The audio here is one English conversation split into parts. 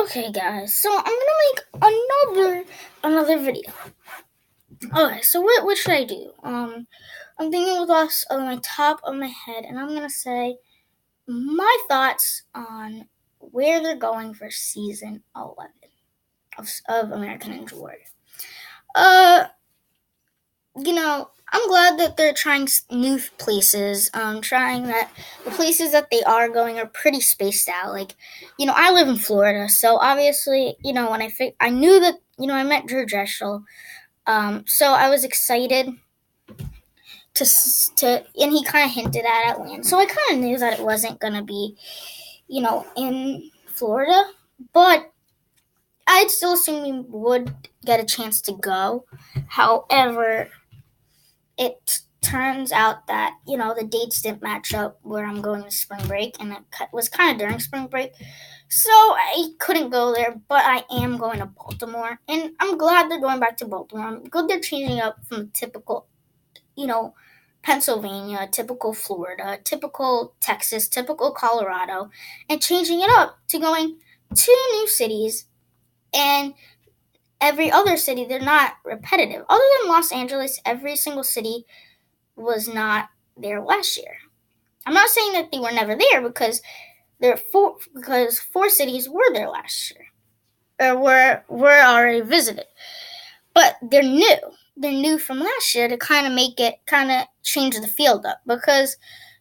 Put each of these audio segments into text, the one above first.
Okay, guys, so I'm gonna make another video. Okay, so what should I do? I'm thinking with us on my top of my head, and I'm gonna say my thoughts on where they're going for season 11 of American Ninja Warrior. I'm glad that they're trying new places. Trying that the places that they are going are pretty spaced out. Like, I live in Florida, so obviously, when I knew that, I met Drew Dressel. So I was excited and he kind of hinted at Atlanta. So I kind of knew that it wasn't gonna be, in Florida, but I'd still assume we would get a chance to go. However, it turns out that, the dates didn't match up where I'm going to spring break, and it was kind of during spring break. So I couldn't go there, but I am going to Baltimore, and I'm glad they're going back to Baltimore. I'm good they're changing up from typical, Pennsylvania, typical Florida, typical Texas, typical Colorado, and changing it up to going to new cities, and every other city, they're not repetitive. Other than Los Angeles, every single city was not there last year. I'm not saying that they were never there because four cities were there last year or were already visited, but they're new. They're new from last year to kind of change the field up because,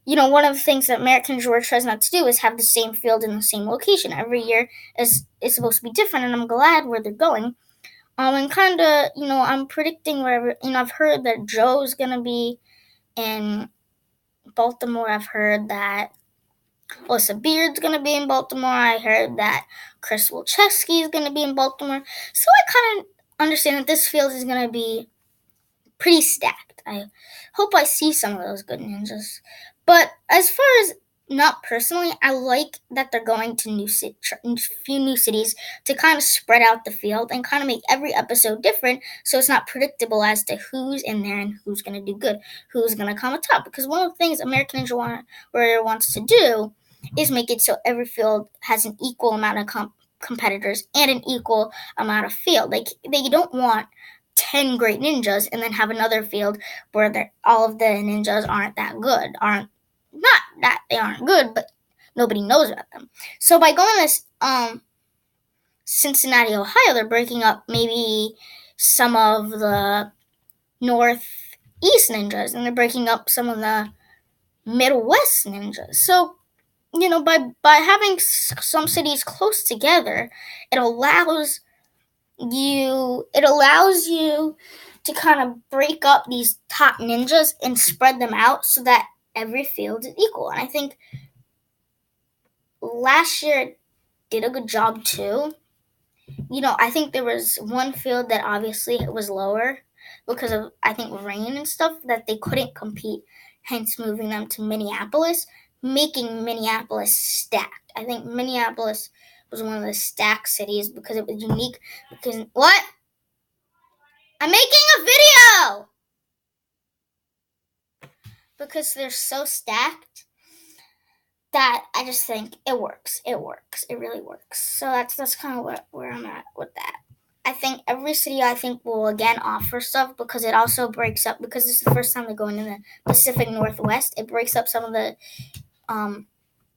one of the things that American George tries not to do is have the same field in the same location every year. Is supposed to be different, and I'm glad where they're going. And kind of, I'm predicting wherever. I've heard that Joe's gonna be in Baltimore. I've heard that Alyssa Beard's going to be in Baltimore. I heard that Chris Wilczewski is going to be in Baltimore. So I kind of understand that this field is going to be pretty stacked. I hope I see some of those good ninjas. But as far as not personally, I like that they're going to few new cities to kind of spread out the field and kind of make every episode different, so it's not predictable as to who's in there and who's going to do good, who's going to come atop. Because one of the things American Ninja Warrior wants to do is make it so every field has an equal amount of competitors and an equal amount of field. Like, they don't want 10 great ninjas and then have another field where all of the ninjas aren't that good, not that they aren't good, but nobody knows about them. So by going to Cincinnati, Ohio, they're breaking up maybe some of the Northeast ninjas, and they're breaking up some of the Midwest ninjas. So, by having some cities close together, it allows you to kind of break up these top ninjas and spread them out so that every field is equal. And I think last year it did a good job too. I think there was one field that obviously it was lower because of, I think, rain and stuff, that they couldn't compete, hence moving them to Minneapolis, making Minneapolis stacked. I think Minneapolis was one of the stacked cities because it was unique. Because what? I'm making a video! Because they're so stacked that I just think it works. It works. It really works. So that's kind of where I'm at with that. I think every city, will again offer stuff because it also breaks up, because this is the first time they're going in the Pacific Northwest. It breaks up some of the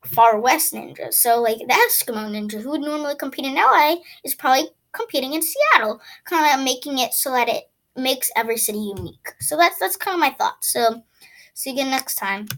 far west ninjas. So like the Eskimo ninja, who would normally compete in LA, is probably competing in Seattle, kind of making it so that it makes every city unique. So that's kind of my thoughts. So see you again next time.